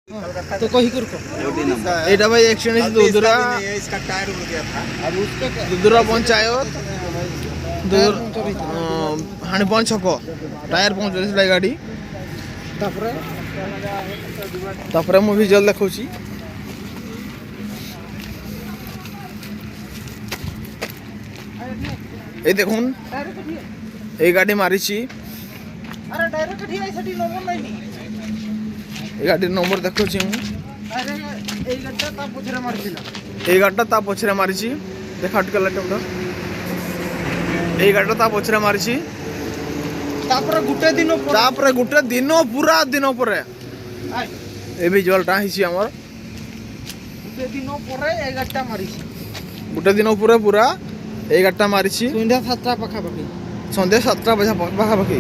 तो कही कर एटा भाई एक्सीडेंट दुदुरा इसका टायर उड़ गया था। अब उसका क्या दुदुरा पंचायत हाणीपन छक टायर पंचर गाड़ी तापर मु विजुअल देखौची ए देखुन ए गाड़ी मारिची अरे डायरेक्ट कठी आई सटी नंबर नहीं ए गाड़ी नंबर देखौची मु अरे এই গাড়িটা তা পছরে মারছিল এই গাড়িটা তা পছরে মারিছি দেখা আটকালা টেমটা এই গাড়িটা তা পছরে মারিছি তারপরে গুটে দিন পুরা দিন পরে এই ভিজুয়ালটা হিছি আমার গুটে দিন পরে এই গাড়িটা মারিছি গোটে দিন পরে পুরা এই গাড়িটা মারিছি সন্ধ্যা 7টা পাখাপাখি সন্ধ্যা 7টা বাজা পাখাপাখি